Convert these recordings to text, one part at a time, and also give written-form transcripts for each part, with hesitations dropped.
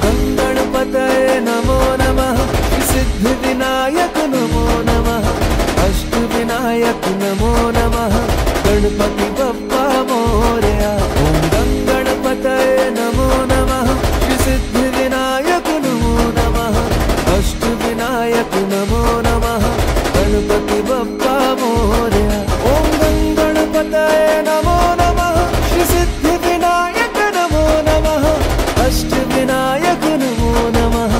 गं गणपतये नमो नमः, सिद्धिविनायक नमो नमः, अष्टविनायक नमो नमः, गणपति बप्पा मोरया। ॐ गं गणपतये नमो नमः, सिद्धिविनायक नमो नमः, अष्टविनायक नमो नमः, गणपति बप्पा मोरया। ॐ गं गणपतये नमो नमः, सिद्धिविनायक नमो नमः, अष्टविनायक नमो नमः,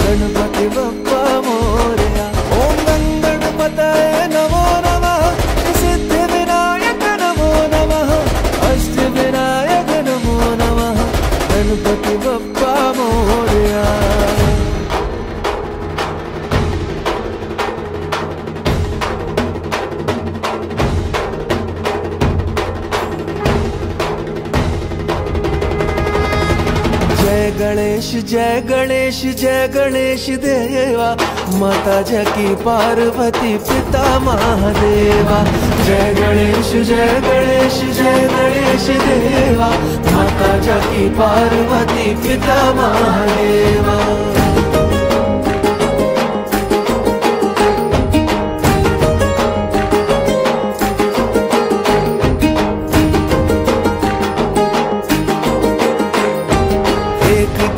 गणपति बप्पा मोरया। ॐ गं गणपतये नमो नमः, सिद्धिविनायक नमो नमः, अष्टविनायक नमो नमः, गणपति बप्पा मोरया। जय गणेश जय गणेश जय गणेश देवा, माता जकी पार्वती पिता महादेवा। जय गणेश जय गणेश जय गणेश देवा, माता जकी पार्वती पिता महादेवा।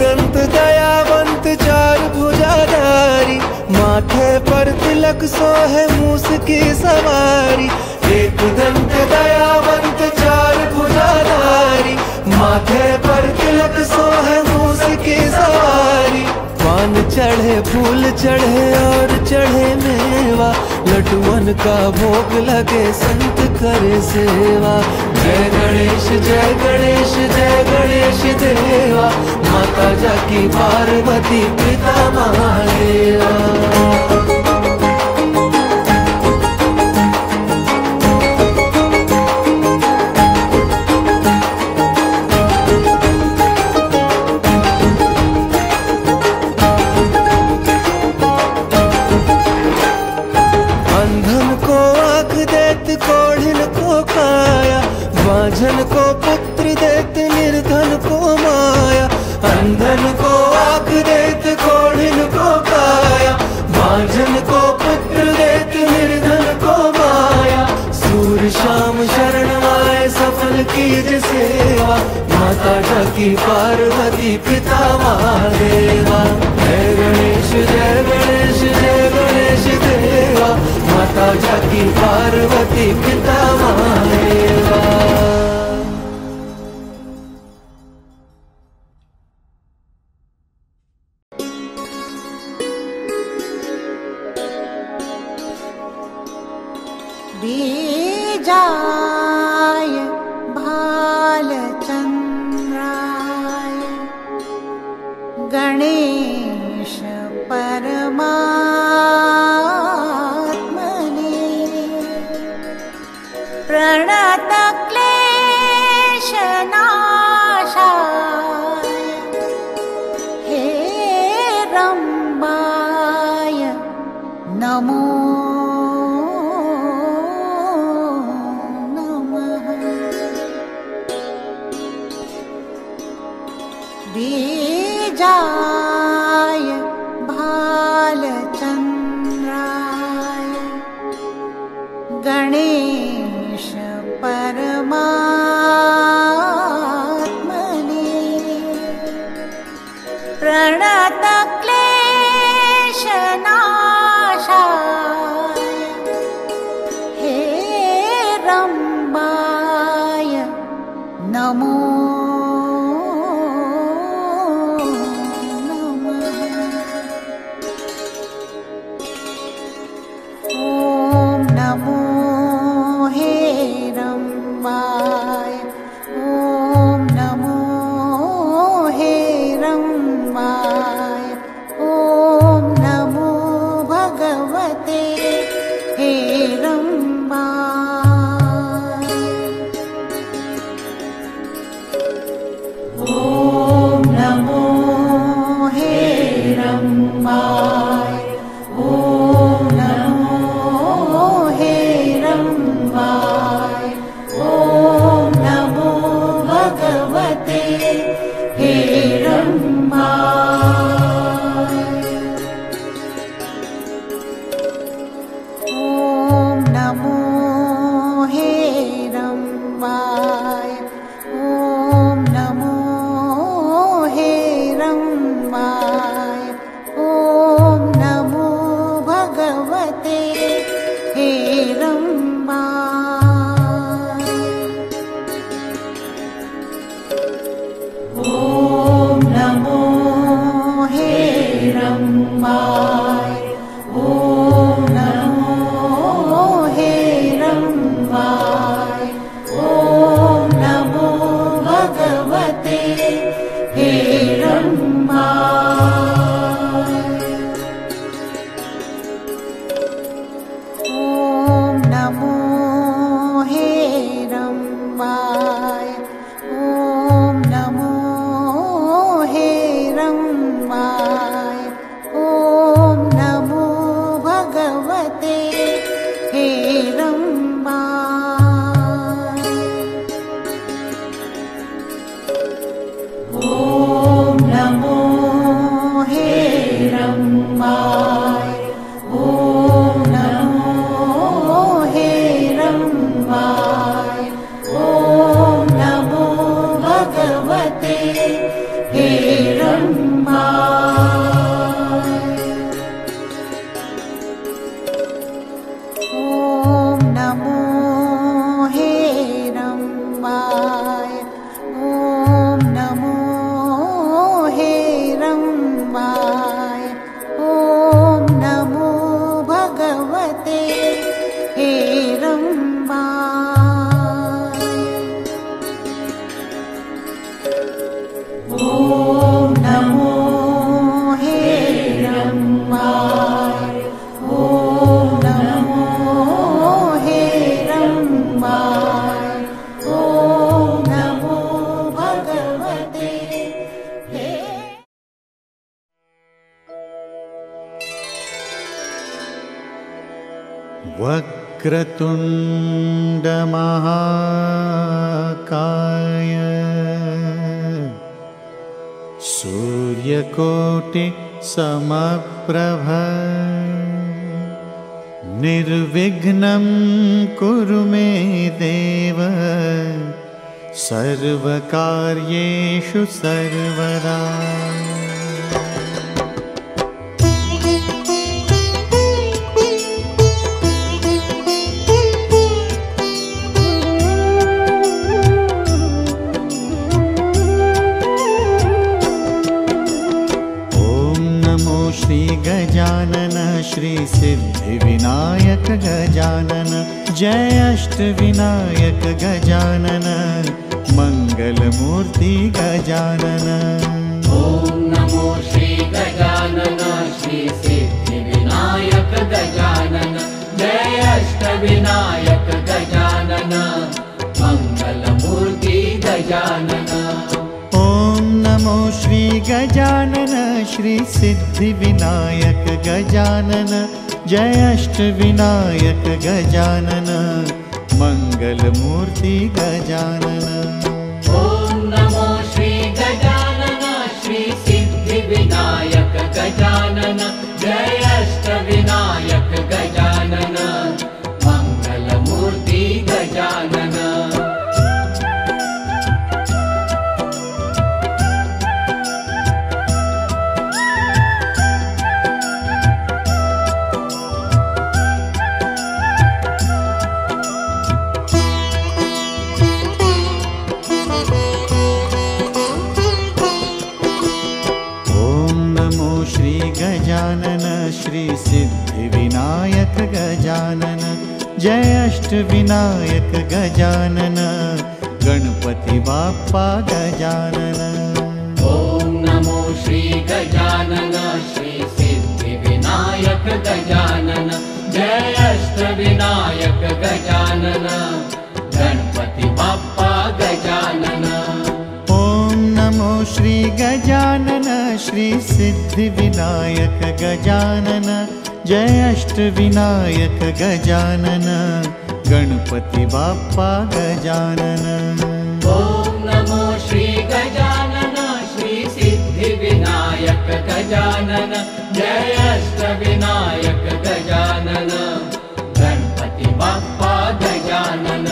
दंत दयावंत चार भुजाधारी, माथे पर तिलक सोहे मूस की सवारी। एक दंत दयावंत चार भुजाधारी, माथे पर तिलक सोहे मूस की सवारी। पान चढ़े फूल चढ़े और चढ़े मेवा, लड्डुअन का भोग लगे संत करे सेवा। जय गणेश जय गणेश जय गणेश देवा, माता जाकी पार्वती पिता महादेवा। कोढ़िन को काया, बांझन को पुत्र देत निर्धन को माया। अंधन को आँख देत कोढ़िन को काया, बांझन को पुत्र देत निर्धन को माया। सूर्य शाम शरण आए सफल कीज सेवा, माता जाकी पार्वती पिता महादेवा। जय गणेश जय गणेश जय गणेश देवा, माता जाकी पार्वती पिता महादेवा। बीजाय भालचंद्राय गणेश परमात्मने प्रणत क्लेशनाशाय हेरम्बाय नमो बीजाय भालचंद्राय गणेश परमात्मने प्रणत क्लेशनाशाय हेरम्बाय नमो हे रम्बा। वक्रतुण्डमहाकाय सूर्यकोटि समप्रभ निर्विघ्नं कुरु मे देव सर्वकार्येषु सर्वदा। श्री गजानन श्री सिद्धिविनायक गजानन जय अष्टविनायक गजानन मंगलमूर्ति गजानन। ओम नमो श्री गजानन श्री सिद्धिविनायक गजानन जय अष्टविनायक गजानन मंगलमूर्ति गजानन। ओम नमो श्री गजानन श्री सिद्धिविनायक गजानन जय अष्टविनायक गजानन मंगलमूर्ति गजानन। ओम नमो श्री गजानन श्री सिद्धिविनायक गजानन जय अष्टविनायक गजानन मंगलमूर्ति गजानन। गजानन श्री सिद्धिविनायक गजानन जय अष्टविनायक गजानन गणपति बाप्पा गजानन। ओम नमो श्री गजानन श्री सिद्धिविनायक गजानन जय अष्टविनायक गजानन गणपति बाप्पा गजानन। ओम नमो श्री गजानन श्री सिद्धिविनायक गजानन जय अष्टविनायक गजानन गणपति बाप्पा गजानन। ओम नमो श्री गजानन श्री सिद्धिविनायक गजानन जय अष्टविनायक गजानन गणपति बाप्पा गजानन।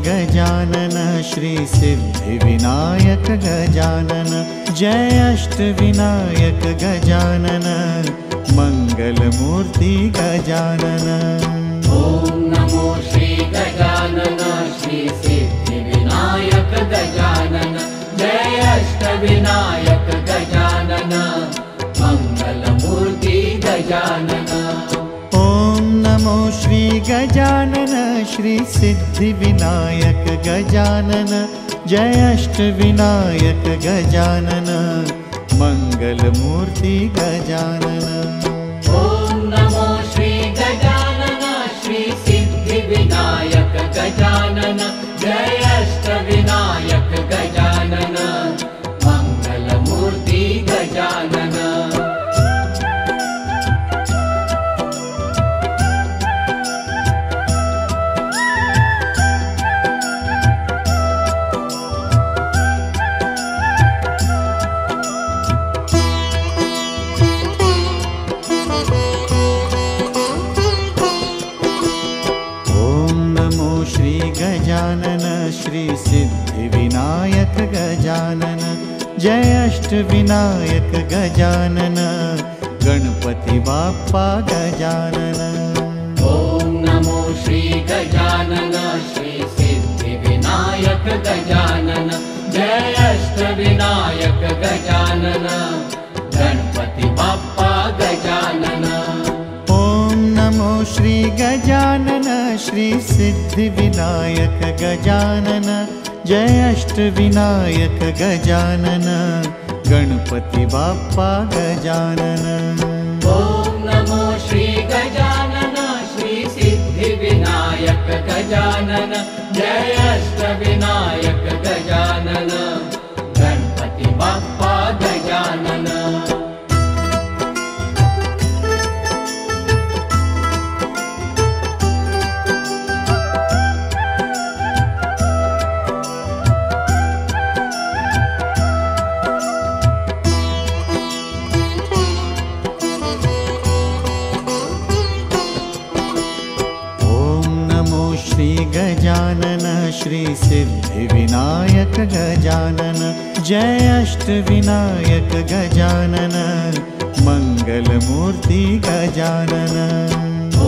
गजानन श्री सिद्धिविनायक गजानन जय अष्टविनायक गजानन मंगलमूर्ति गजानन। ओम नमो श्री गजानन श्री सिद्धिविनायक गजानन जय अष्टविनायक गजानन मंगलमूर्ति गजानन। ओम नमो श्री गजानन श्री सिद्धिविनायक गजानन जय अष्टविनायक गजानन मंगलमूर्ति गजानन। ओम नमो श्री गजानन श्री सिद्धिविनायक गजानन जय अष्टविनायक गजानन मंगलमूर्ति गजानन। गजानन श्री सिद्धिविनायक गजानन जय अष्टविनायक गजानन गणपति बाप्पा गजानन। ओम नमो श्री गजानन श्री सिद्धिविनायक गजानन जय अष्टविनायक गजानन गणपति बाप्पा गजानन। ओम नमो श्री गजानन श्री सिद्धिविनायक गजानन जय अष्टविनायक गजानन गणपति बाप्पा गजानन। ॐ नमो श्री गजानन श्री सिद्धिविनायक गजानन जय अष्टविनायक गजानन गणपति बाप्पा गजानन। गजानन श्री सिद्धिविनायक गजानन जय अष्टविनायक गजानन मंगलमूर्ति गजानन। ॐ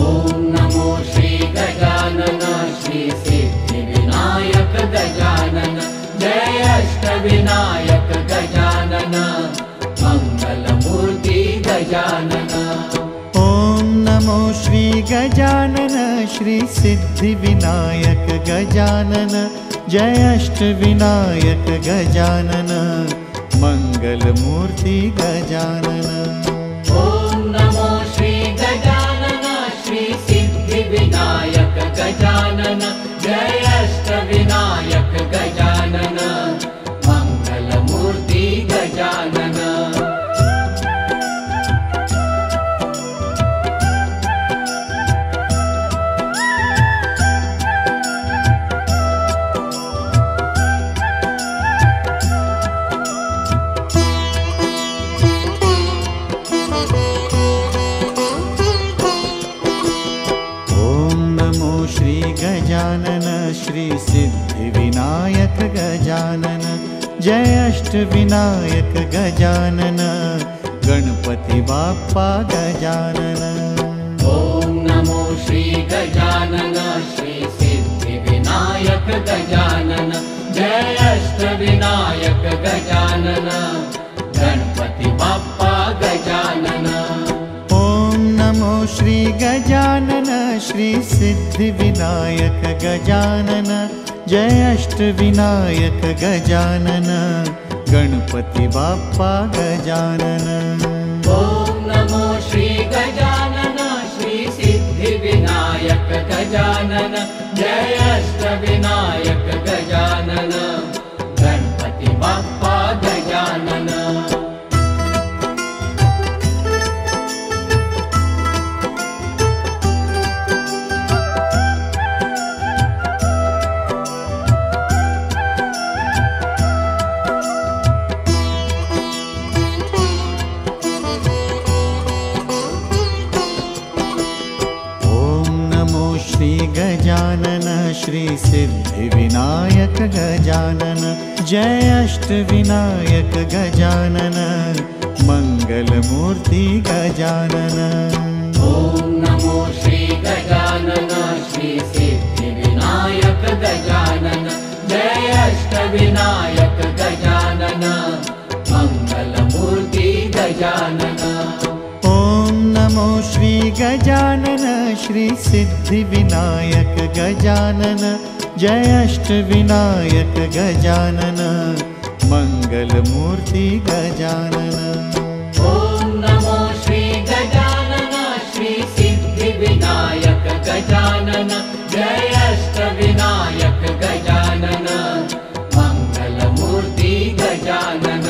नमो श्री गजानन श्री सिद्धिविनायक गजानन जय अष्टविनायक गजानन मंगलमूर्ति गजानन। ॐ नमो श्री गजानन श्री सिद्धिविनायक गजानन जय अष्टविनायक गजानन मंगलमूर्ति गजानन। ॐ नमो श्री गजानन श्री सिद्धिविनायक गजानन जय अष्टविनायक गजानन मंगलमूर्ति गजानन। गजानन श्री सिद्धिविनायक गजानन जय अष्टविनायक गजानन गणपति बाप्पा गजानन। ॐ नमो श्री गजानन श्री सिद्धिविनायक गजानन जय अष्टविनायक गजानन गणपति बाप्पा गजानन। ॐ नमो श्री गजानन श्री सिद्धिविनायक गजानन जय अष्टविनायक गजानन गणपति बाप्पा गजानन। ॐ नमो श्री गजानन श्री सिद्धिविनायक गजानन जय अष्टविनायक गजानन गणपति बाप्पा गजानन। गजानन श्री सिद्धिविनायक गजानन जय अष्टविनायक गजानन मंगलमूर्ति गजानन। ॐ नमो श्री गजानन श्री सिद्धिविनायक गजानन जय अष्टविनायक गजानन मंगलमूर्ति गजानन। ॐ नमो श्री गजानन श्री सिद्धिविनायक गजानन जय अष्टविनायक गजानन मंगलमूर्ति गजानन। ॐ नमो श्री गजानन श्री सिद्धिविनायक गजानन जय अष्टविनायक गजानन मंगलमूर्ति गजानन।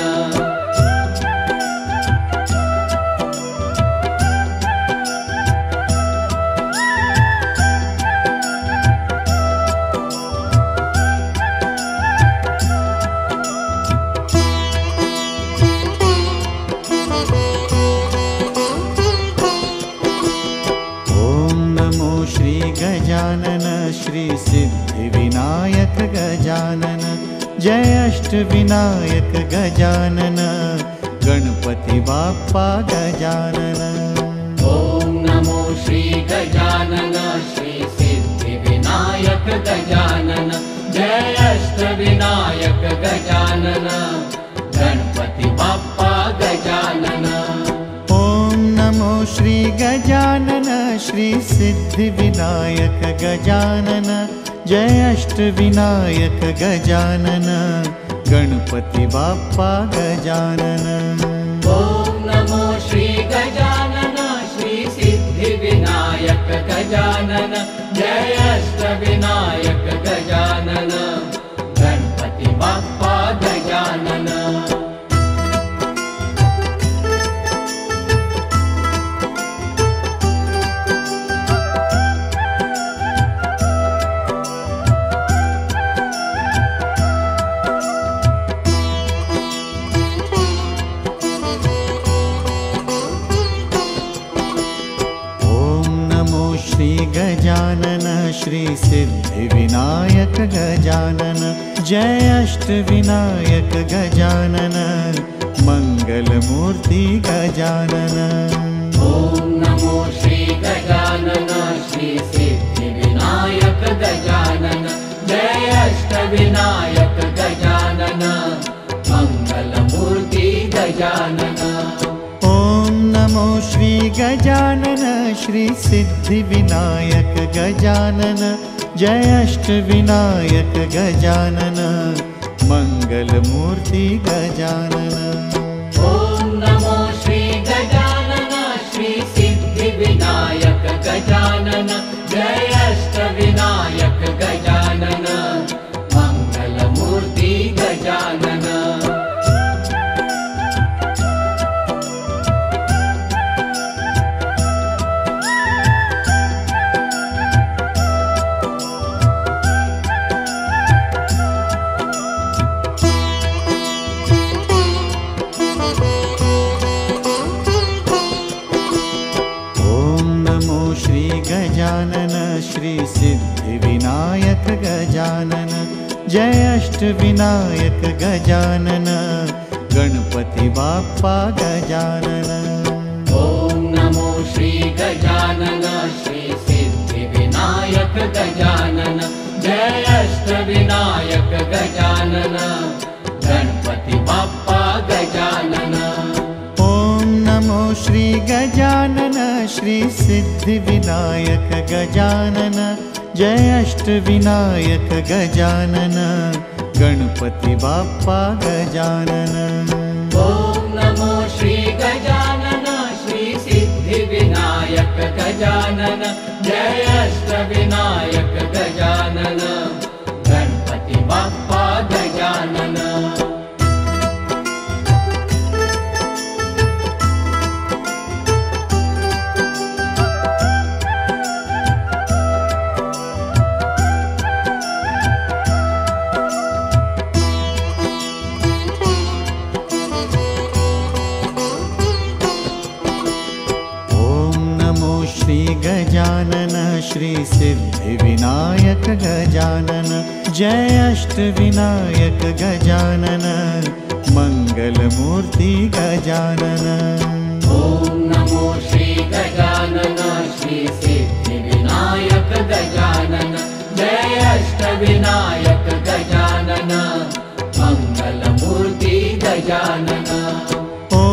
गजानन श्री सिद्धिविनायक गजानन जय अष्टविनायक गजानन गणपति बाप्पा गजानन। ॐ नमो श्री गजानन श्री सिद्धिविनायक गजानन जय अष्टविनायक गजानन गणपति बाप्पा गजानन। ॐ नमो श्री गजानन श्री सिद्धिविनायक गजानन जय अष्टविनायक गजानन गणपति बाप्पा गजानन। ॐ नमो श्री गजानन श्री सिद्धि विनायक गजानन जय अष्टविनायक गजानन गणपति बाप्पा गजानन। गजानन श्री सिद्धि विनायक गजानन जय अष्टविनायक गजानन मंगल मूर्ति गजानन। ॐ नमो श्री गजानन श्री सिद्धि विनायक गजानन जय अष्टविनायक गजानन मंगल मूर्ति गजानन। ॐ नमो श्री गजानन श्री सिद्धि विनायक गजानन जय अष्टविनायक गजानन मंगल मूर्ति गजानन। ॐ नमो श्री गजानन श्री सिद्धि विनायक गजानन जय अष्टविनायक गजानन मंगल मूर्ति गजानन। गजानन श्री सिद्धि विनायक गजानन जय अष्टविनायक गजानन गणपति बाप्पा गजानन। ॐ नमो श्री गजानन श्री सिद्धि विनायक गजानन जय अष्टविनायक गजानन गणपति बाप्पा गजानन। ॐ नमो श्री गजानन श्री सिद्धि विनायक गजानन जय अष्टविनायक गजानन गणपति बाप्पा गजानन। ॐ नमो श्री गजानन श्री सिद्धि विनायक गजानन जय अष्टविनायक गजानन गणपति बाप्पा गजानन। गजानन श्री सिद्धि विनायक गजानन जय अष्टविनायक गजानन मंगल मूर्ति गजानन। ॐ नमो श्री गजानन श्री सिद्धि विनायक गजानन जय अष्टविनायक गजानन मंगल मूर्ति गजानन। ॐ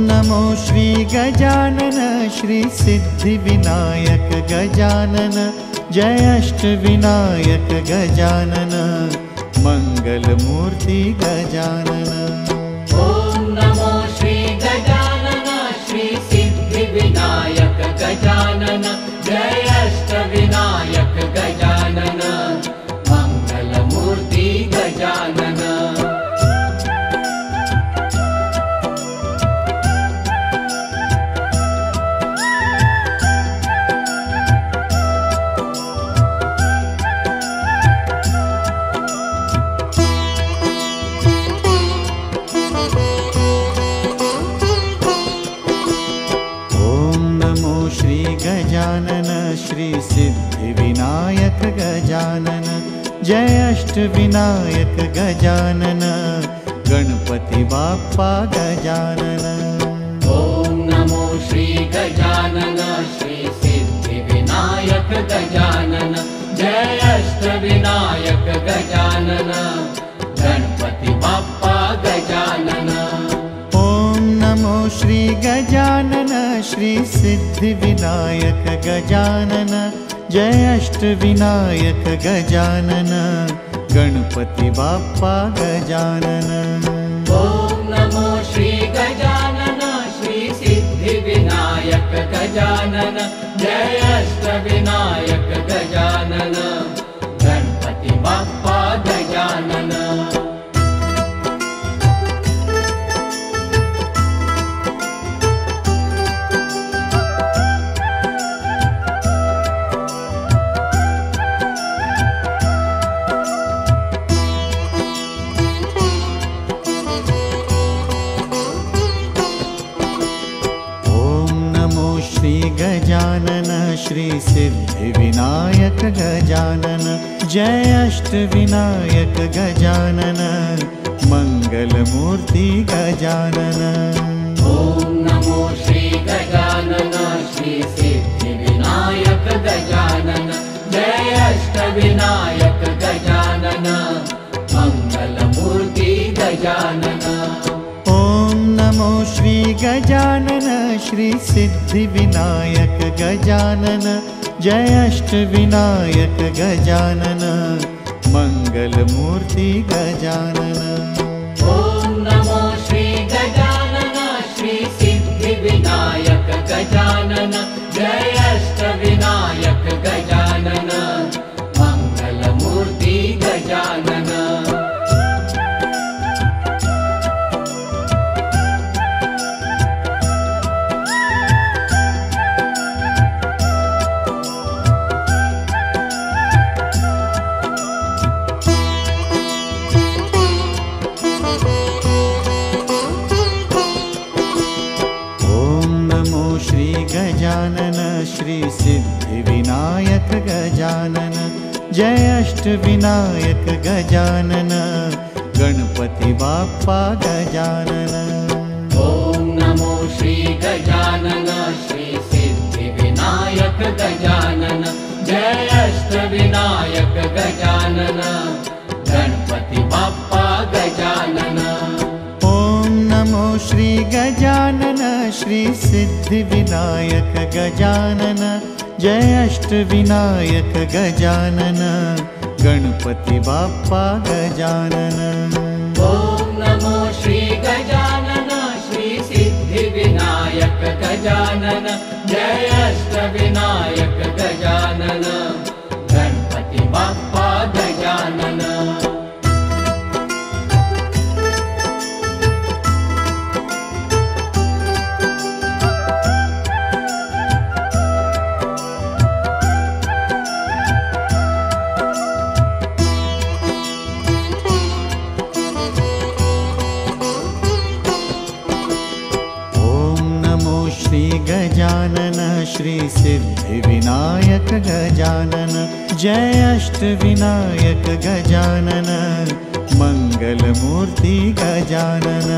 नमो श्री गजानन श्री सिद्धि विनायक गजानन जय अष्टविनायक गजानन मंगल मूर्ति गजानन। ॐ नमो श्री गजानन श्री सिद्धि विनायक गजानन जय अष्टविनायक गजानन मंगल मूर्ति गजानन। गजानन श्री सिद्धि विनायक गजानन जय अष्टविनायक गजानन गणपति बाप्पा गजानन। ॐ नमो श्री गजानन श्री सिद्धि विनायक गजानन जय अष्टविनायक गजानन गणपति बाप्पा गजानन। ॐ नमो श्री गजानन श्री सिद्धि विनायक गजानन जय अष्टविनायक गजानन गणपति बाप्पा गजानन। ॐ नमो श्री गजानन श्री सिद्धि विनायक गजानन जय अष्टविनायक गजानन गणपति बाप्पा गजानन। गजानन श्री सिद्धि विनायक गजानन जय अष्टविनायक गजानन मंगल मूर्ति गजानन। ॐ नमो श्री गजानन श्री सिद्धि विनायक गजानन जय अष्टविनायक गजानन मंगल मूर्ति गजानन। ॐ नमो श्री गजानन श्री सिद्धि विनायक गजानन जय अष्टविनायक गजानन मंगल मूर्ति गजानन। ॐ नमो श्री गजानन श्री सिद्धि विनायक गजानन जय अष्टविनायक गजानन मंगल मूर्ति गजानन। गजानन श्री सिद्धि विनायक गजानन जय अष्टविनायक गजानन गणपति बाप्पा गजानन। ॐ नमो श्री गजानन श्री सिद्धि विनायक गजानन जय अष्टविनायक गजानन गणपति बाप्पा गजानन। ॐ नमो श्री गजानन श्री सिद्धि विनायक गजानन जय अष्टविनायक गजानन गणपति बाप्पा गजानन। ॐ नमो श्री गजानन श्री सिद्धि विनायक गजानन जय अष्टविनायक गजानन गणपति बाप्पा गजानन। गजानन श्री सिद्धि विनायक गजानन जय अष्टविनायक गजानन मंगल मूर्ति गजानन।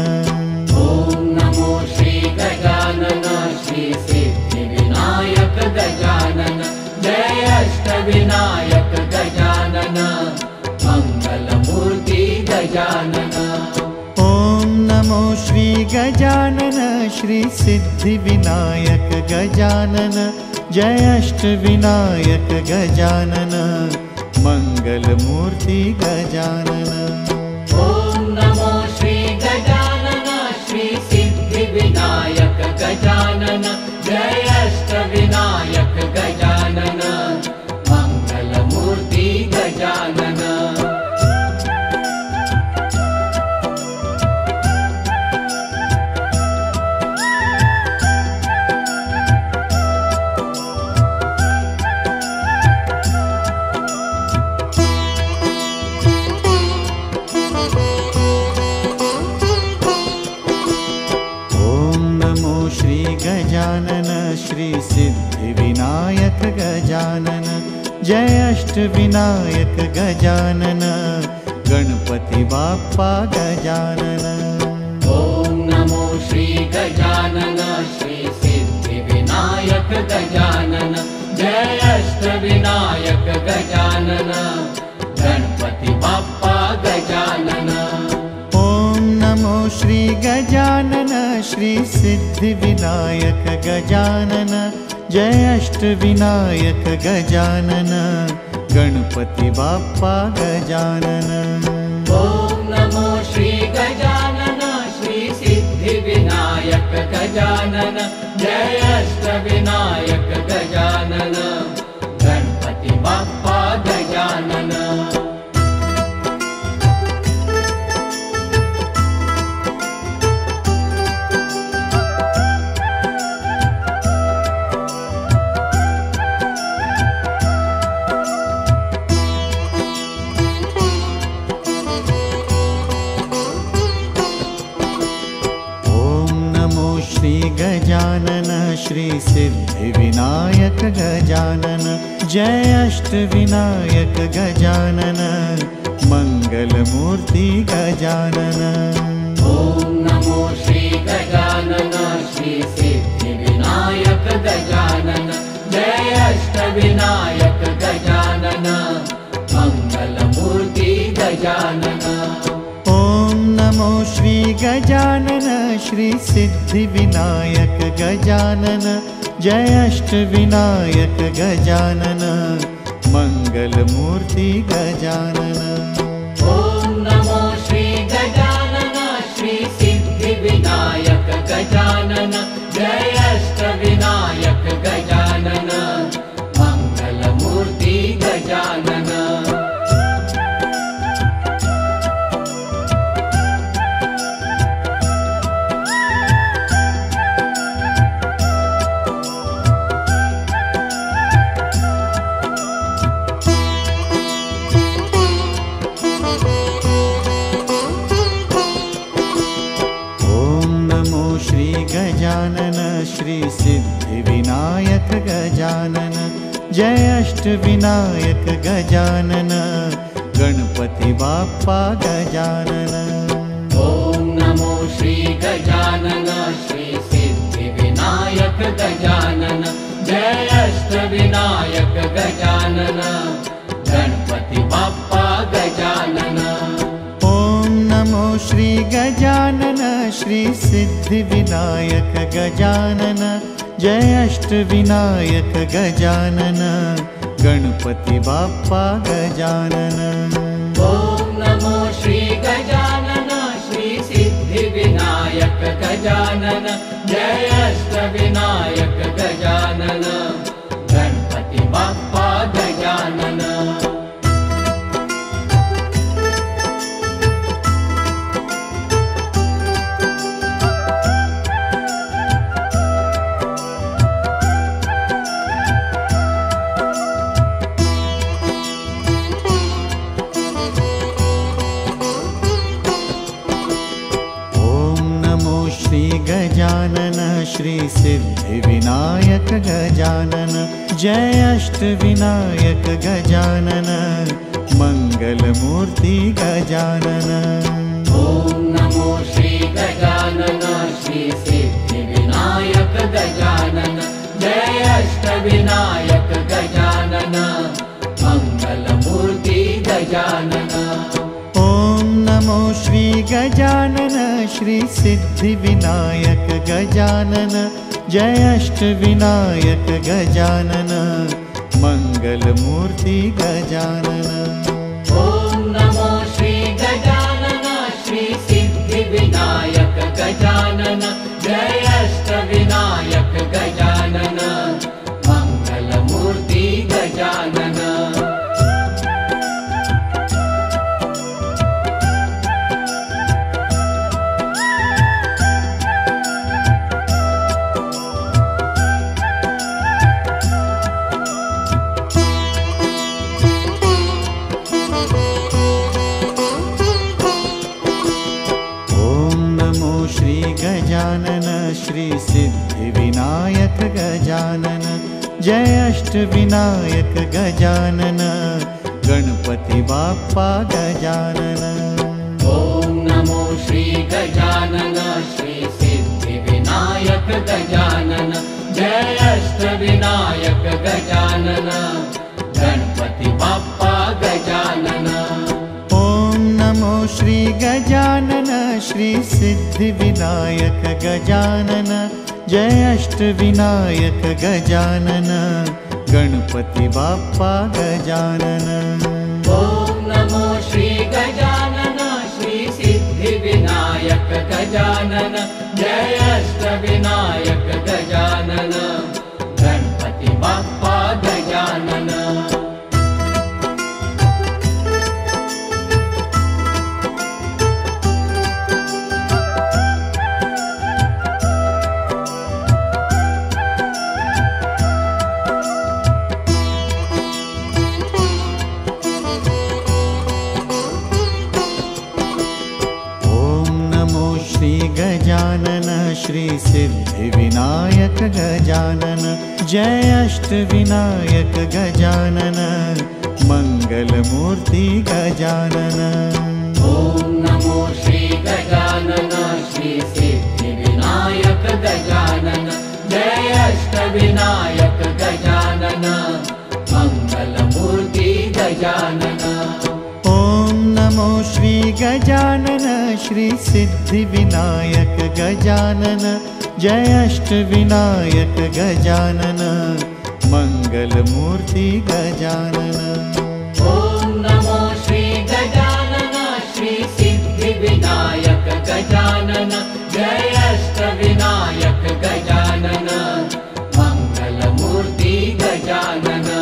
ॐ नमो श्री गजानन श्री सिद्धि विनायक गजानन जय अष्टविनायक गजानन मंगल मूर्ति गजानन। ॐ नमो श्री गजानन श्री सिद्धि विनायक गजानन जय अष्टविनायक गजानन मंगल मूर्ति गजानन। ॐ नमो श्री गजानन श्री सिद्धि विनायक गजानन जय अष्टविनायक गजानन मंगल मूर्ति गजानन। गजानन श्री सिद्धि विनायक गजानन जय अष्टविनायक गजानन गणपति बाप्पा गजानन। ॐ नमो श्री गजानन श्री सिद्धि विनायक गजानन जय अष्टविनायक गजानन गणपति बाप्पा गजानन। ॐ नमो श्री गजानन श्री सिद्धि विनायक गजानन जय अष्टविनायक गजानन गणपति बाप्पा गजानन। ॐ नमो श्री गजानन श्री सिद्धि विनायक गजानन जय अष्टविनायक गजानन गणपति बाप्पा गजानन। गजानन श्री सिद्धि विनायक गजानन जय अष्टविनायक गजानन मंगलमूर्ति गजानन। ॐ नमो श्री गजानन श्री सिद्धि विनायक गजानन जय अष्टविनायक गजानन मंगलमूर्ति गजानन। ॐ नमो श्री गजानन श्री सिद्धि विनायक गजानन जय अष्टविनायक गजानन मंगलमूर्ति गजानन। ॐ नमो श्री गजानन श्री सिद्धि विनायक गजानन जय अष्टविनायक गजानन मंगलमूर्ति गजानन। गजानन श्री सिद्धि विनायक गजानन जय अष्टविनायक गजानन गणपति बाप्पा गजानन। ॐ नमो श्री गजानन श्री सिद्धि विनायक गजानन जय अष्टविनायक गजानन गणपति बाप्पा गजानन। ॐ नमो श्री गजानन श्री सिद्धि विनायक गजानन जय अष्टविनायक गजानन गणपति बाप्पा गजानन। ॐ नमो श्री गजानन श्री सिद्धि विनायक गजानन जय अष्टविनायक गजानन गणपति बाप्पा गजानन। गजानन श्री सिद्धि विनायक गजानन जय अष्टविनायक गजानन मंगलमूर्ति गजानन। ॐ नमो श्री गजानन श्री सिद्धि विनायक गजानन जय अष्टविनायक गजानन मंगलमूर्ति गजानन। ॐ नमो श्री गजानन श्री सिद्धि विनायक गजानन जय अष्टविनायक गजानन मंगलमूर्ति गजानन। ॐ नमो श्री गजानन श्री सिद्धि विनायक गजानन जय अष्टविनायक गजानन मंगलमूर्ति गजानन। गजानन श्री सिद्धि विनायक गजानन जय अष्टविनायक गजानन गणपति बाप्पा गजानन। ॐ नमो श्री गजानन श्री सिद्धि विनायक गजानन जय अष्टविनायक गजानन गणपति बाप्पा गजानन। ॐ नमो श्री गजानन श्री सिद्धि विनायक गजानन जय अष्टविनायक गजानन गणपति बाप्पा गजानन। ॐ नमो श्री गजानन श्री सिद्धिविनायक गजानन जय अष्टविनायक गजानन गणपति बाप्पा गजानन। गजानन श्री सिद्धिविनायक गजानन जय अष्टविनायक गजानन मंगलमूर्ति गजानन। ॐ नमो श्री गजानन श्री सिद्धिविनायक गजानन जय अष्टविनायक गजानन मंगलमूर्ति गजानन। ॐ नमो श्री गजानन श्री सिद्धिविनायक गजानन जय अष्टविनायक गजानन मंगलमूर्ति गजानन। ॐ नमो श्री गजानन श्री सिद्धिविनायक गजानन जय अष्टविनायक गजानन मंगलमूर्ति गजानन।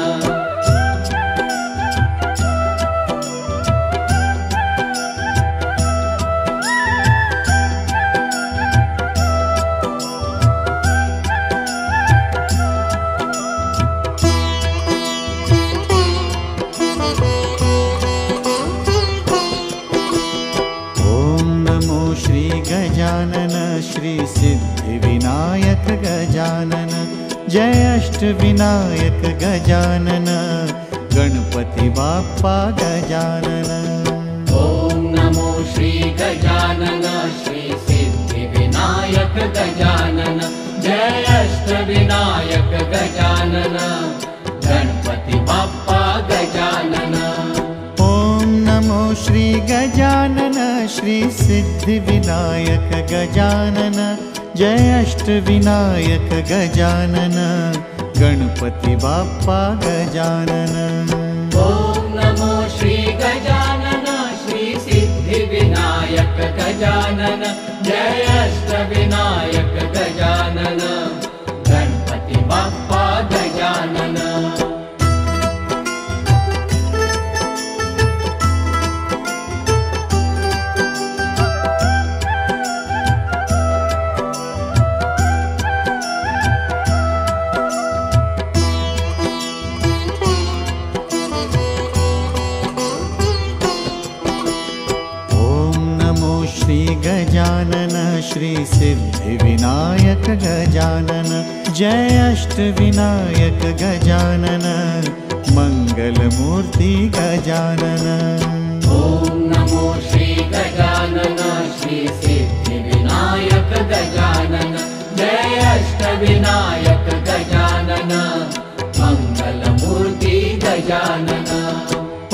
गजानन श्री सिद्धिविनायक गजानन जय अष्टविनायक गजानन गणपति बाप्पा गजानन। ॐ नमो श्री गजानन श्री सिद्धिविनायक गजानन जय अष्टविनायक गजानन गणपति बाप्पा गजानन। ॐ नमो श्री गजानन श्री सिद्धिविनायक गजानन जय अष्टविनायक गजानन गणपति बाप्पा गजानन। ॐ नमो श्री गजानन श्री सिद्धिविनायक गजानन जय अष्टविनायक गजानन गणपति बाप्पा गजानन। गजानन श्री सिद्धिविनायक गजानन जय अष्टविनायक गजानन मंगलमूर्ति गजानन। ॐ नमो श्री गजानन श्री सिद्धिविनायक गजानन जय अष्टविनायक गजानन मंगलमूर्ति गजानन।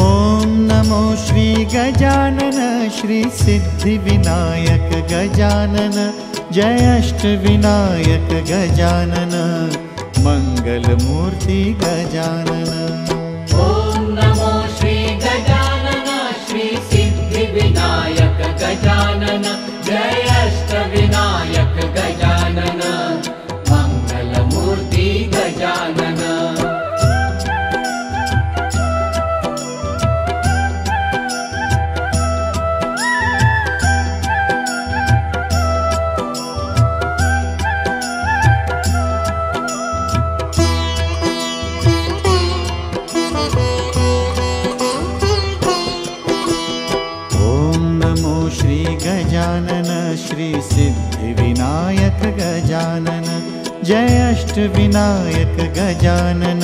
ॐ नमो श्री गजानन श्री सिद्धिविनायक गजानन जय अष्टविनायक गजानन मंगलमूर्ति गजानन। ॐ नमो श्री गजानन श्री सिद्धिविनायक गजानन जय अष्टविनायक गजानन मंगलमूर्ति गजानन। गजानन श्री सिद्धिविनायक गजानन जय अष्टविनायक गजानन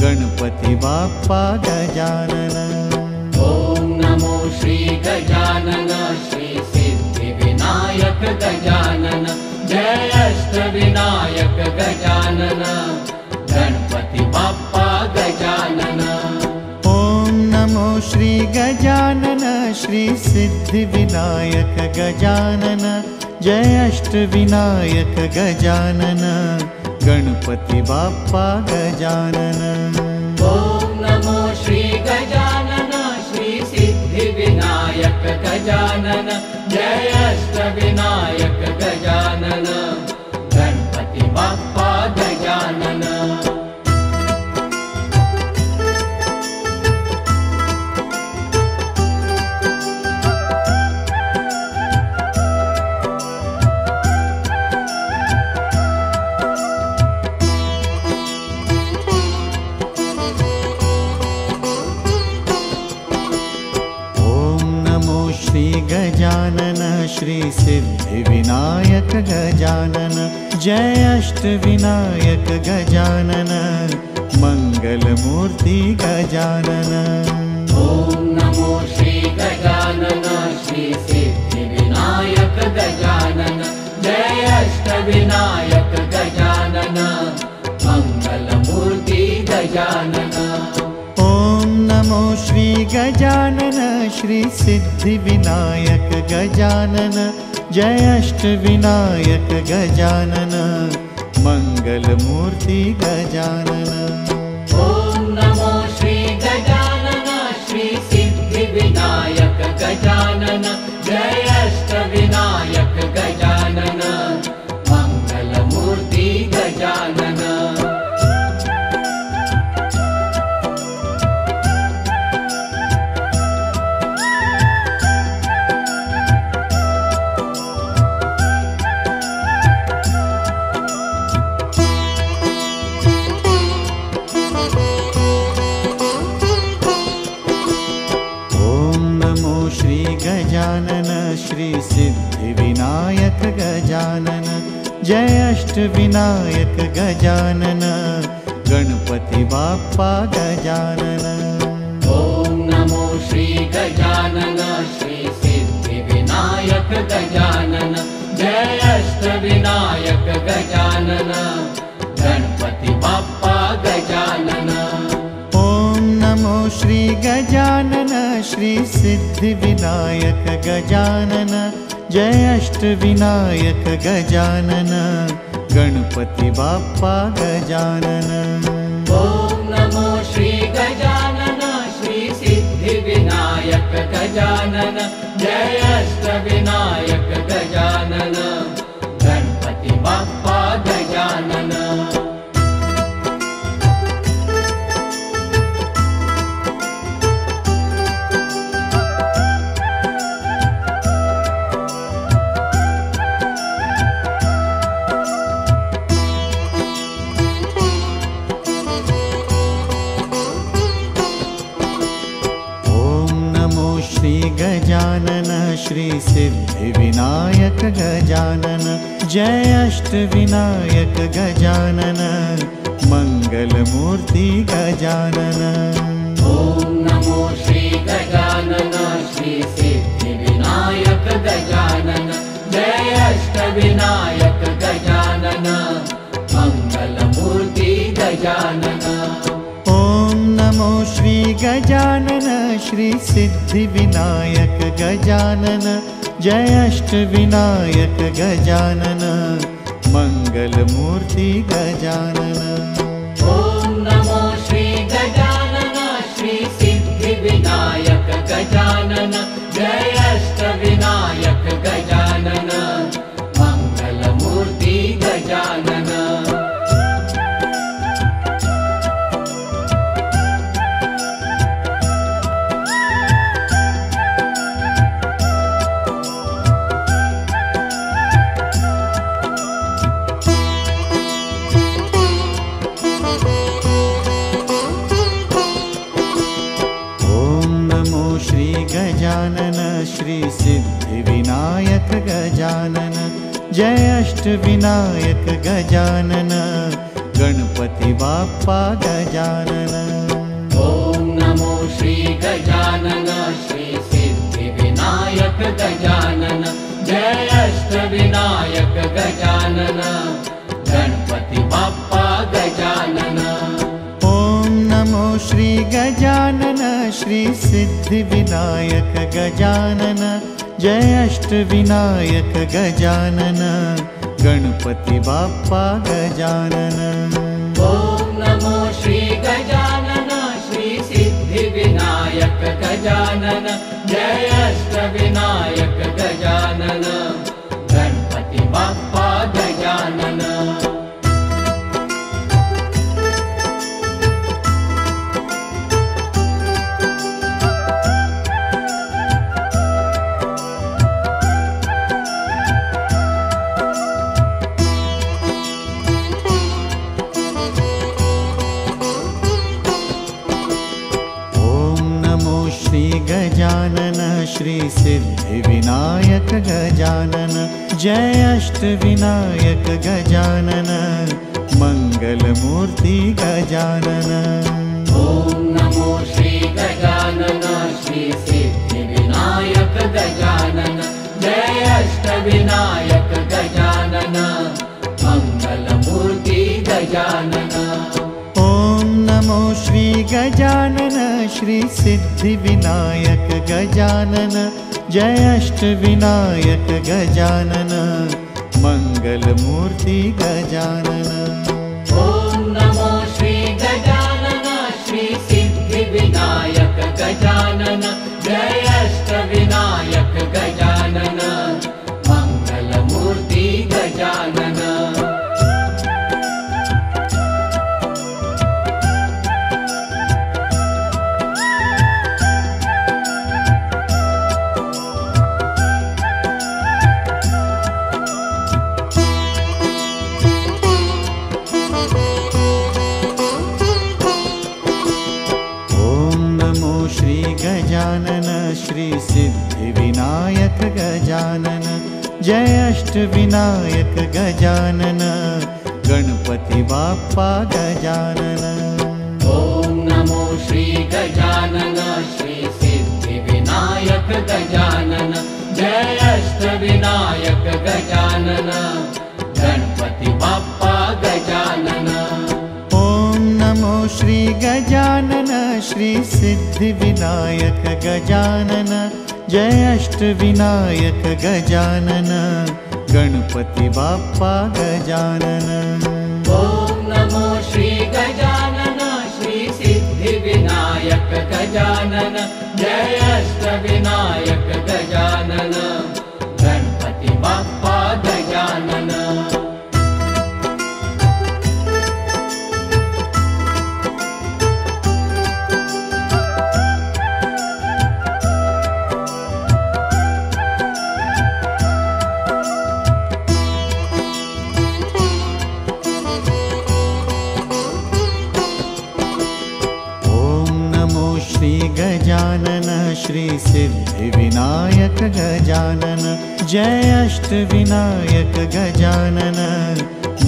गणपति बाप्पा गजानन। ॐ नमो श्री गजानन श्री सिद्धिविनायक गजानन जय अष्टविनायक गजानन गणपति बाप्पा गजानन। ॐ नमो श्री गजानन श्री सिद्धिविनायक गजानन जय अष्टविनायक गजानन गणपति बाप्पा गजानन। ॐ नमो श्री गजानन श्री सिद्धिविनायक गजानन जय अष्टविनायक गजानन गणपति बाप्पा गजानन। गजानन श्री सिद्धिविनायक गजानन जय अष्टविनायक गजानन मंगलमूर्ति गजानन। ॐ नमो श्री गजानन श्री सिद्धिविनायक गजानन जय अष्टविनायक गजानन मंगलमूर्ति गजानन। ॐ नमो श्री गजानन श्री सिद्धिविनायक गजानन जय अष्टविनायक गजानन मंगलमूर्ति गजानन। ॐ नमो श्री गजानन श्री सिद्धिविनायक गजानन जय अष्टविनायक गजानन मंगलमूर्ति गजानन। गजानन श्री सिद्धिविनायक गजानन जय अष्टविनायक गजानन गणपति बाप्पा गजानन। ॐ नमो श्री गजानन श्री सिद्धिविनायक गजानन जय अष्टविनायक गजानन गणपति बाप्पा गजानन। ॐ नमो श्री गजानन श्री सिद्धिविनायक गजानन जय अष्टविनायक गजानन गणपति बाप्पा गजानन। ॐ नमो श्री गजानन श्री सिद्धिविनायक गजानन जय अष्टविनायक गजानन गणपति बाप्पा गजानन। गजानन श्री सिद्धिविनायक गजानन जय अष्टविनायक गजानन मंगलमूर्ति गजानन। ॐ नमो श्री गजानन श्री सिद्धिविनायक गजानन जय अष्टविनायक गजानन मंगलमूर्ति गजानन। ॐ नमो श्री गजानन श्री सिद्धिविनायक गजानन जय अष्टविनायक गजानन मंगलमूर्ति गजानन। ॐ नमो श्री गजानन श्री सिद्धिविनायक गजानन जय अष्टविनायक गजानन मंगलमूर्ति गजानन। गजानन श्री सिद्धिविनायक गजानन जय अष्टविनायक गजानन गणपति बाप्पा गजानन। ॐ नमो श्री गजानन श्री सिद्धिविनायक गजानन जय अष्टविनायक गजानन गणपति बाप्पा गजानन। ॐ नमो श्री गजानन श्री सिद्धिविनायक गजानन जय अष्टविनायक गजानन गणपति बाप्पा गजानन। ॐ नमो श्री गजानन श्री सिद्धि विनायक गजानन जय अष्टविनायक गजानन गणपति बाप्पा गजानन। गजानन श्री सिद्धि विनायक गजानन जय अष्टविनायक गजानन मंगल मूर्ति गजानन। ॐ नमो श्री गजानन श्री सिद्धि विनायक गजानन जय अष्टविनायक गजानन मंगल मूर्ति गजानन। ॐ नमो श्री गजानन श्री सिद्धि विनायक गजानन जय अष्टविनायक गजानन मंगल मूर्ति गजानन। ॐ नमो श्री गजानन श्री सिद्धि विनायक गजानन जय अष्टविनायक गजानन मंगल मूर्ति गजानन। गजानन श्री सिद्धि विनायक गजानन जय अष्टविनायक गजानन गणपति बाप्पा गजानन। ॐ नमो श्री गजानन श्री सिद्धि विनायक गजानन जय अष्टविनायक गजानन गणपति बाप्पा गजानन। ॐ नमो श्री गजानन श्री सिद्धि विनायक गजानन जय अष्टविनायक गजानन गणपति बाप्पा गजानन। ॐ नमो श्री गजानन श्री सिद्धि विनायक गजानन जय अष्टविनायक गजानन गणपति बाप्पा गजानन। गजानन श्री सिद्धि विनायक गजानन जय अष्टविनायक गजानन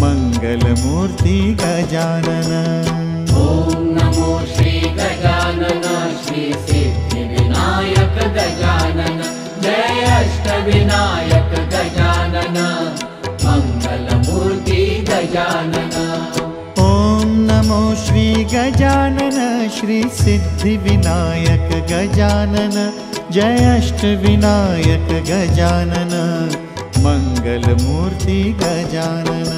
मंगल मूर्ति गजानन। ॐ नमो श्री गजानन श्री सिद्धि विनायक गजानन जय अष्टविनायक गजानन मंगल मूर्ति गजानन। ॐ नमो श्री गजानन श्री सिद्धि विनायक गजानन जय अष्टविनायक गजानन मंगल मूर्ति गजानन।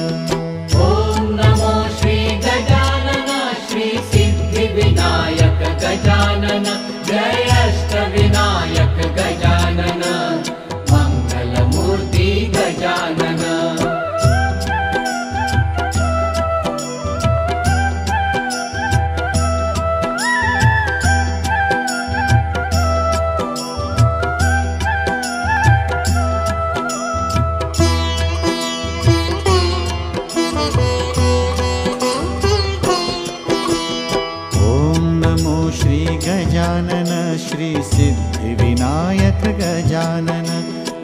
ॐ नमो श्री गजानन श्री सिद्धि विनायक गजानन जय अष्टविनायक गजानन मंगल मूर्ति गजानन। गजानन श्री सिद्धि विनायक गजानन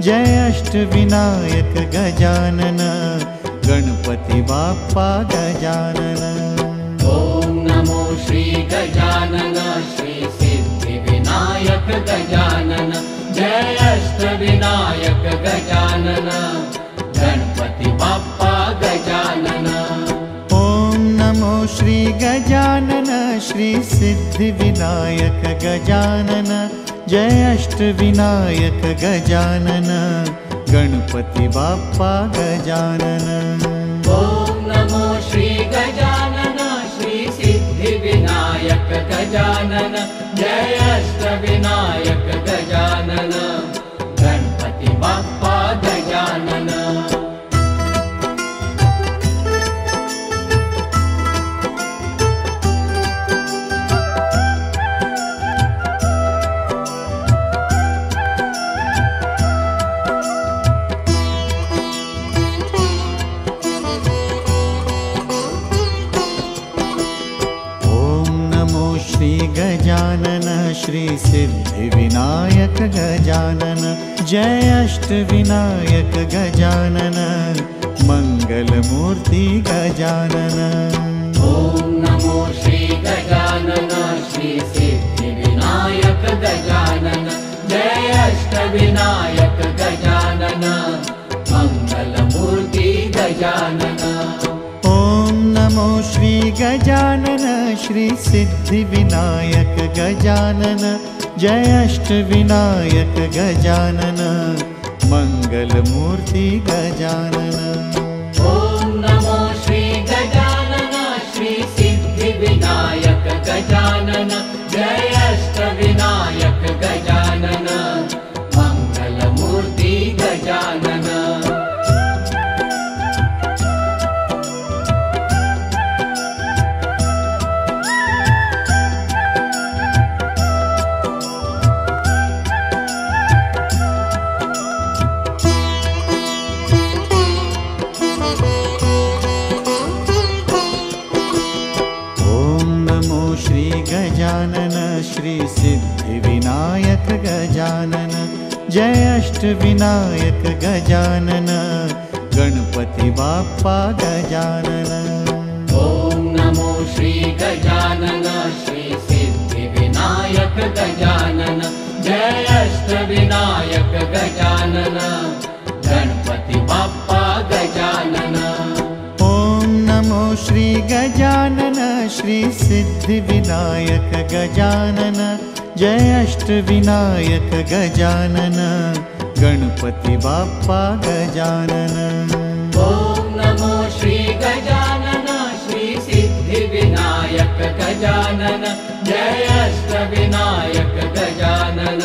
जय अष्टविनायक गजानन गणपति बाप्पा गजानन। ॐ नमो श्री गजानन श्री सिद्धि विनायक गजानन जय अष्टविनायक गजानन गणपति बाप्पा गजानन। ॐ नमो श्री गजानन श्री सिद्धि विनायक गजानन जय अष्टविनायक गजानन गणपति बाप्पा गजानन। ॐ नमो श्री गजानन श्री सिद्धि विनायक गजानन जय अष्टविनायक गजानन गणपति बाप्पा गजानन। गजानन श्री सिद्धि विनायक गजानन जय अष्टविनायक गजानन मंगल मूर्ति गजानन। ॐ नमो श्री गजानन श्री सिद्धि विनायक गजानन जय अष्टविनायक गजानन मंगल मूर्ति गजानन। ॐ नमो श्री गजानन श्री सिद्धि विनायक गजानन जय अष्टविनायक गजानन मंगल मूर्ति गजानन। ॐ नमो श्री गजानन श्री सिद्धि विनायक गजानन जय अष्टविनायक गजानन मंगल मूर्ति गजानन। गजानन श्री सिद्धि विनायक गजानन जय अष्टविनायक गजानन गणपति बाप्पा गजानन। ॐ नमो श्री गजानन श्री सिद्धि विनायक गजानन जय अष्टविनायक गजानन गणपति बाप्पा गजानन। ॐ नमो श्री गजानन श्री सिद्धि विनायक गजानन जय अष्टविनायक गजानन गणपति बाप्पा गजानन। ॐ नमो श्री गजानन श्री सिद्धि विनायक गजानन जय अष्टविनायक गजानन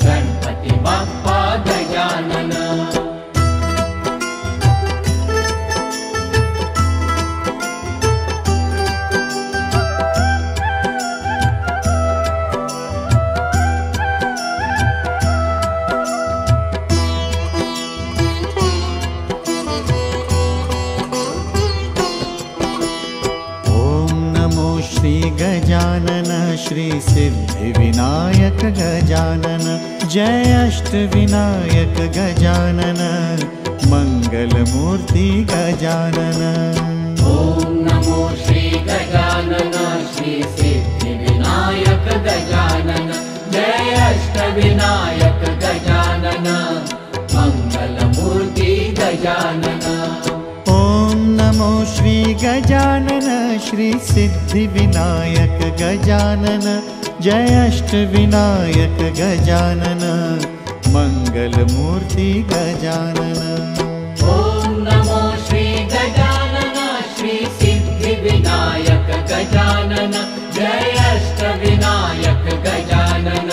गणपति बाप्पा गजानन। गजानन श्री सिद्धि विनायक गजानन जय अष्टविनायक गजानन मंगल मूर्ति गजानन। ॐ नमो श्री गजानन श्री सिद्धि विनायक गजानन जय अष्टविनायक गजानन मंगल मूर्ति गजानन। ॐ नमो श्री गजानन श्री सिद्धि विनायक गजानन जय अष्टविनायक गजानन मंगल मूर्ति गजानन। ॐ नमो श्री गजानन श्री सिद्धि विनायक गजानन जय अष्टविनायक गजानन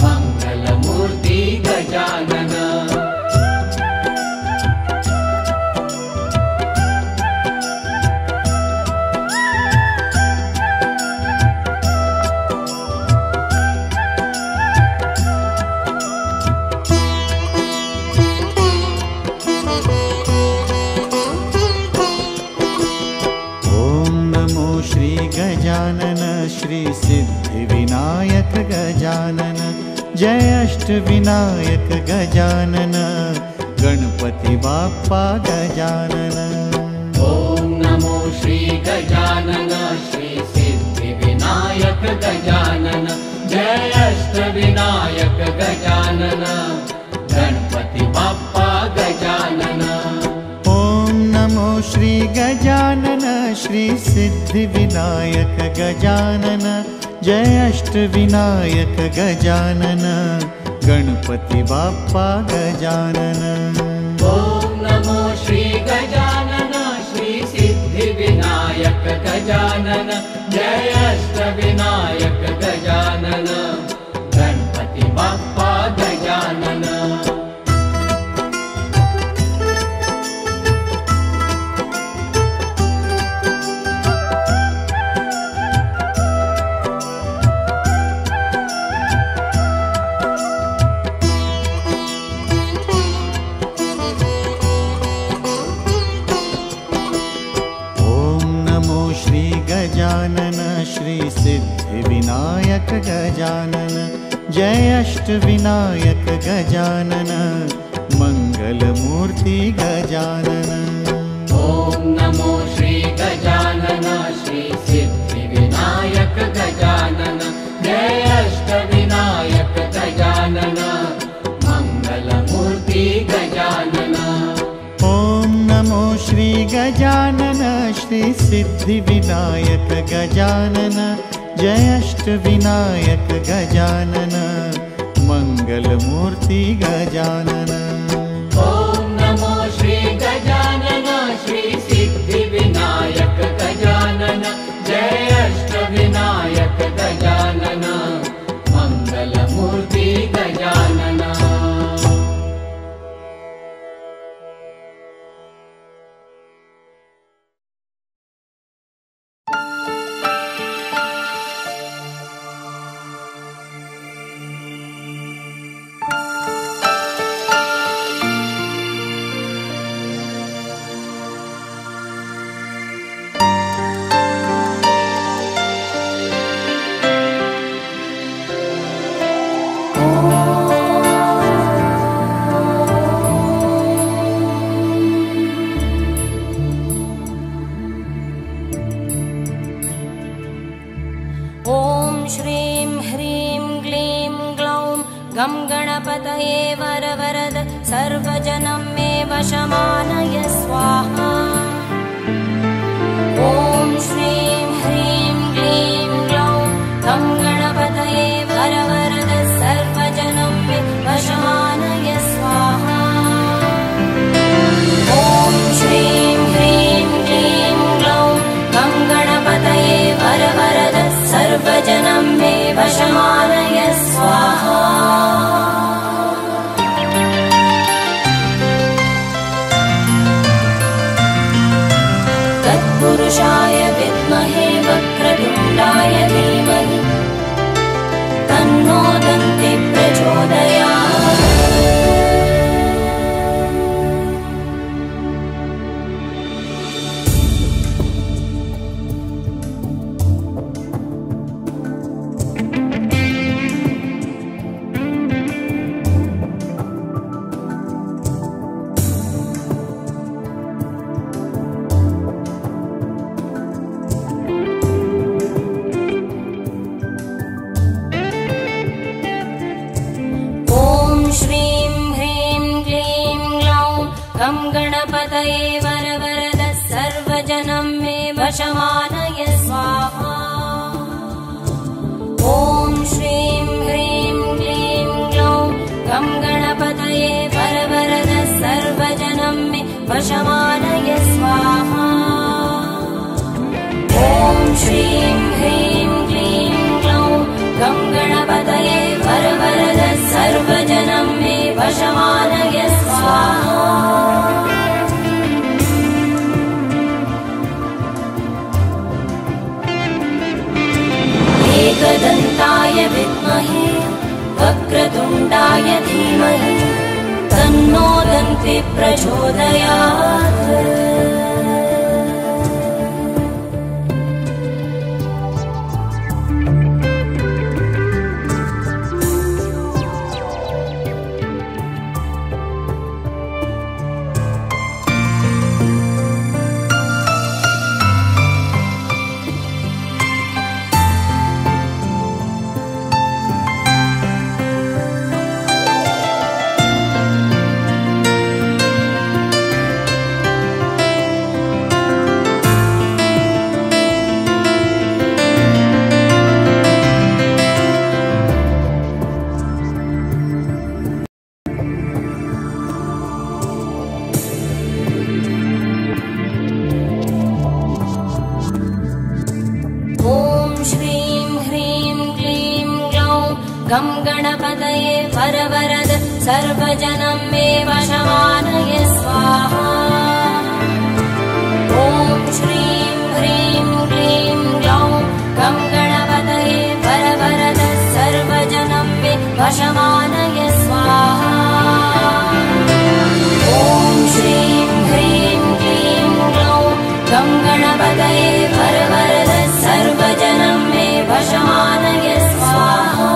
मंगल मूर्ति गजानन। गजानन श्री सिद्धि विनायक गजानन जय अष्टविनायक गजानन गणपति बाप्पा गजानन। ॐ नमो श्री गजानन श्री सिद्धि विनायक गजानन जय अष्टविनायक गजानन गणपति बाप्पा गजानन। ॐ नमो श्री गजानन श्री सिद्धि विनायक गजानन जय अष्टविनायक गजानन गणपति बाप्पा गजानन। ॐ नमो श्री गजानन श्री सिद्धि विनायक गजानन जय अष्टविनायक गजानन गणपति बाप्पा गजानन। गजानन श्री सिद्धि विनायक गजानन जय अष्टविनायक गजानन मंगलमूर्ति गजानन। ॐ नमो श्री गजानन श्री सिद्धि विनायक गजानन जय अष्टविनायक गजानन मंगलमूर्ति गजानन। ॐ नमो श्री गजानन श्री सिद्धि विनायक गजानन जय अष्टविनायक गजानन मंगलमूर्ति गजानन। ॐ नमो श्री गजानन श्री सिद्धि विनायक गजानन जय अष्टविनायक गजानन मंगलमूर्ति गजानन। गं गणपतये वरवरद सर्वजनं मे वशमानय स्वाहा। ॐ श्रीं ह्रीं क्लीं ग्लौं गं गणपतये वरवरद सर्वजनं मे वशमानय स्वाहा। ॐ श्रीं ह्रीं क्लीं ग्लौं गं गणपतये वरवरद सर्वजनं मे वशमानय स्वाहा। तत्पुरुषाय विद्महे वक्रतुण्डाय धीमहि तन्नो दन्ति प्रचोदयात्। गं गणपतये वरवरद सर्वजनं मे वशमानय स्वाहा। ॐ श्रीं ह्रीं क्लीं ग्लौं गं गणपतये वरवरद सर्वजनं मे वशमानय स्वाहा। ॐ श्रीं ह्रीं क्लीं ग्लौं गं गणपतये वरवरद सर्वजनं मे वशमानय स्वाहा। एकदन्ताय विद्महे वक्रतुण्डाय धीमहि तन्नो दन्ति प्रचोदयात्। गणपतये वरवरद सर्वजनं मे वशमानय स्वाहा। ॐ श्रीं ह्रीं क्लीं ग्लौं गं गणपतये वरवरद सर्वजनं मे वशमानय स्वाहा। ॐ श्रीं ह्रीं क्लीं ग्लौं गं गणपतये वरवरद सर्वजनं मे वशमानय स्वाहा।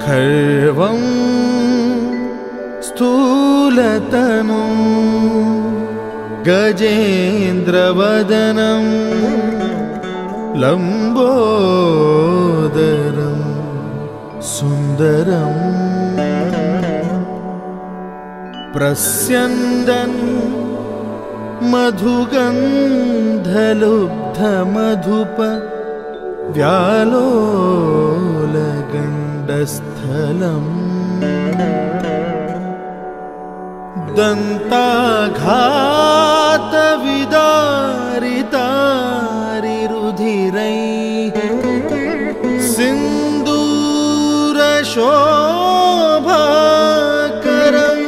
खर्वं स्थूलतनुं गजेन्द्रवदनं लम्बोदरं सुन्दरं प्रस्यन्दन् मधुगन्धलुब्धमधुप व्यालोलगण्डस्थलम् दन्ताघातविदारितारिरुधिरैः सिन्दूरशोभाकरम्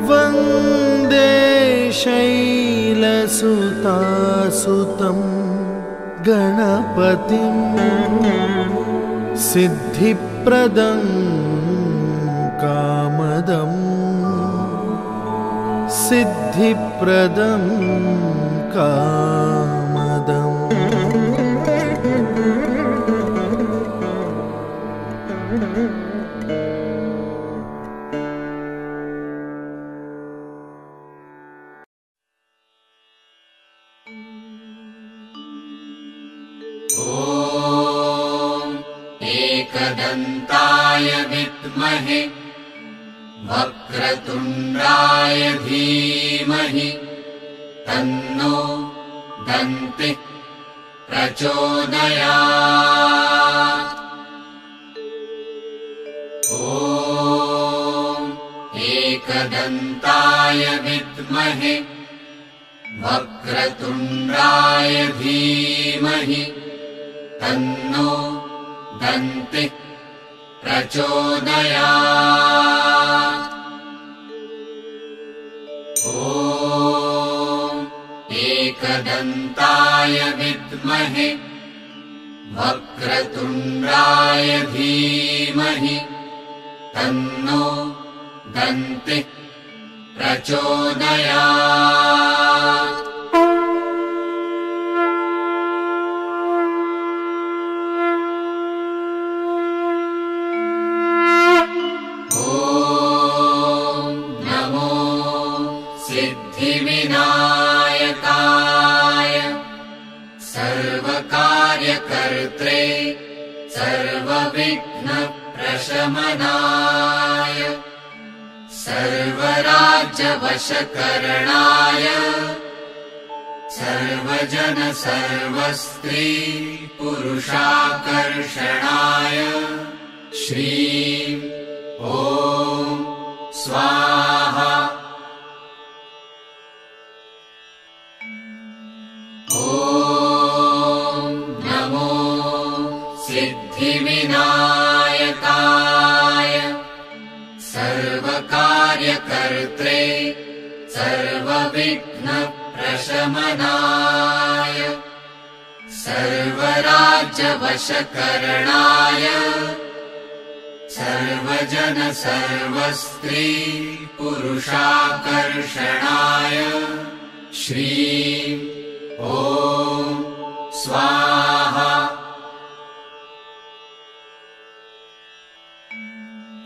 वन्दे शैलसुतासुतं गणपतिं सिद्धिप्रदं कामदं सिद्धिप्रदं कामदम्। एकदन्ताय विद्महे वक्रतुण्डाय धीमहि तन्नो दन्तिः प्रचोदयात्। ॐ एकदन्ताय विद्महे वक्रतुण्डाय धीमहि तन्नो दन्तिः प्रचोदयात्। ॐ एकदन्ताय विद्महे वक्रतुण्डाय धीमहि तन्नो दन्तिः प्रचोदयात्। सर्वकार्यकर्त्रे सर्वविघ्नप्रशमनाय सर्वराज्यवशकरणाय सर्वजन सर्वस्त्री पुरुषाकर्षणाय श्रीं ॐ स्वाहा। ॐ नमो सिद्धिविनायकाय सर्वकार्यकर्त्रे सर्वविघ्नप्रशमनाय सर्वराज्यवशकरणाय सर्वजन सर्वस्त्री पुरुषाकर्षणाय श्रीं ॐ स्वाहा।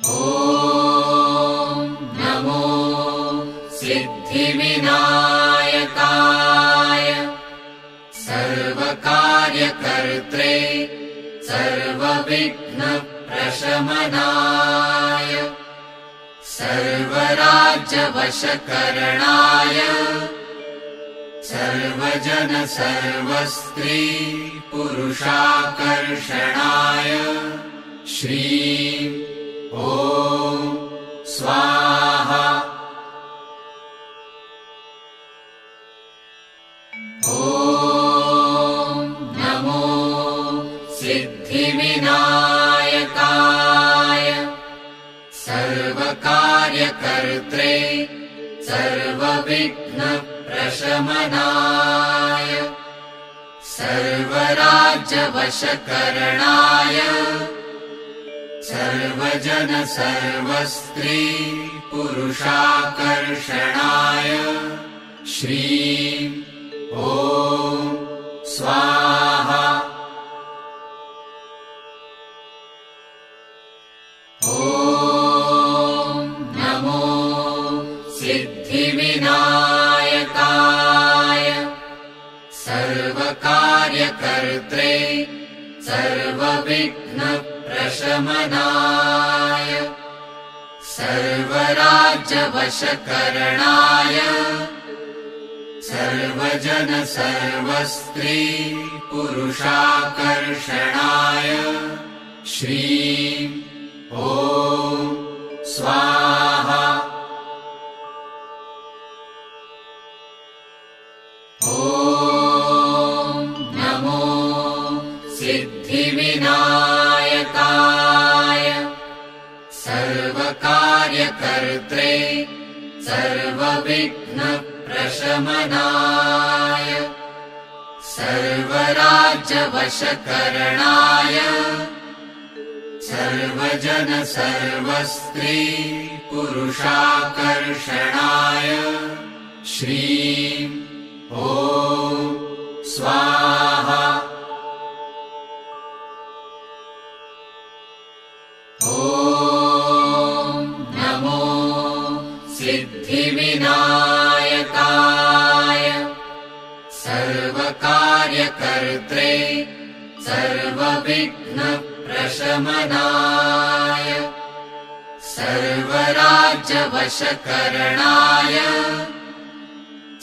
ॐ नमो सिद्धिविनायकाय सर्वकार्यकर्त्रे सर्वविघ्नप्रशमनाय सर्वराज्यवशकरणाय सर्वजन सर्वस्त्री पुरुषाकर्षणाय श्रीं ॐ स्वाहा। ॐ नमो सिद्धिविनायकाय सर्वकार्यकर्त्रे सर्वविघ्नप्रशमनाय सर्वराज्यवशकरणाय सर्वजन सर्वस्त्री पुरुषाकर्षणाय श्रीं ॐ स्वाहा। ॐ नमो सिद्धिविनायकाय सर्वकार्यकर्त्रे सर्वविघ्नप्रशमनाय सर्वराज्यवशकरणाय सर्वजन सर्वस्त्री पुरुषाकर्षणाय श्रीं ॐ स्वाहा। ॐ नमो सिद्धिविनायकाय सर्वकार्यकर्त्रे सर्वविघ्नप्रशमनाय सर्वराज्यवशकरणाय सर्वजन सर्वस्त्री पुरुषाकर्षणाय श्रीं ॐ स्वाहा। ॐ नमो सिद्धिविनायकाय सर्वकार्यकर्त्रे सर्वविघ्नप्रशमनाय सर्वराज्यवशकरणाय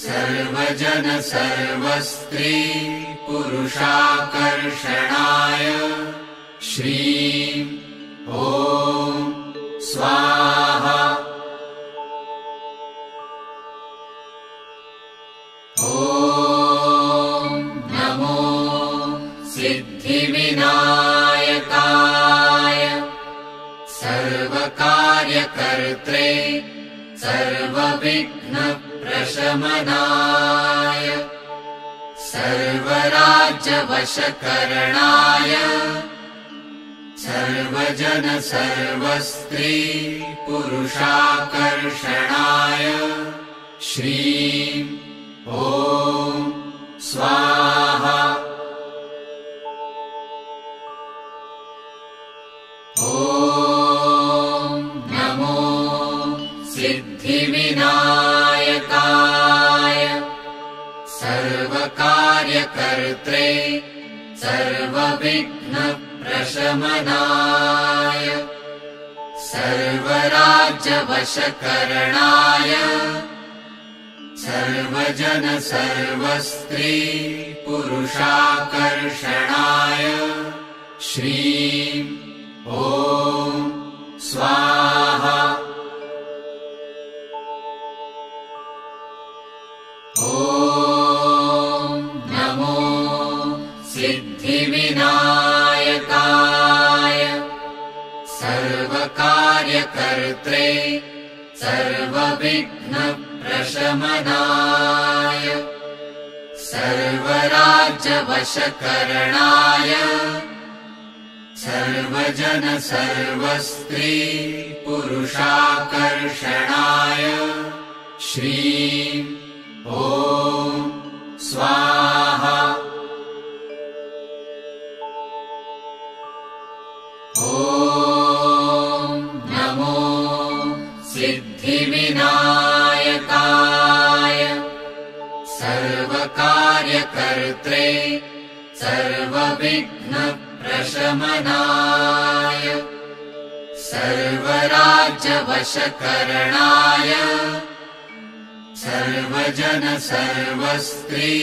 सर्वजन सर्वस्त्री पुरुषाकर्षणाय श्रीं ॐ स्वाहा। ॐ नमो सिद्धिविनायकाय सर्वकार्यकर्त्रे सर्वविघ्नप्रशमनाय सर्वराज्यवशकरणाय सर्वजन सर्वस्त्री पुरुषाकर्षणाय श्रीं ॐ स्वाहा। ॐ नमो सिद्धिविनायकाय सर्वकार्यकर्त्रे सर्व सर्वविघ्नप्रशमनाय सर्वराज्यवशकरणाय सर्वजन सर्वस्त्री पुरुषाकर्षणाय श्रीं ॐ स्वाहा। ॐ नमो सिद्धिविनायकाय सर्वकार्यकर्त्रे सर्वविघ्नप्रशमनाय सर्वराज्यवशकरणाय सर्वजन सर्वस्त्री पुरुषाकर्षणाय श्रीं ॐ स्वाहा। ॐ नमो सिद्धिविनायकाय सर्वकार्यकर्त्रे सर्वविघ्नप्रशमनाय सर्वराज्यवशकरणाय सर्वजन सर्वस्त्री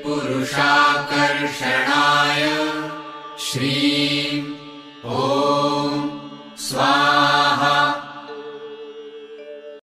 पुरुषाकर्षणाय श्रीं ॐ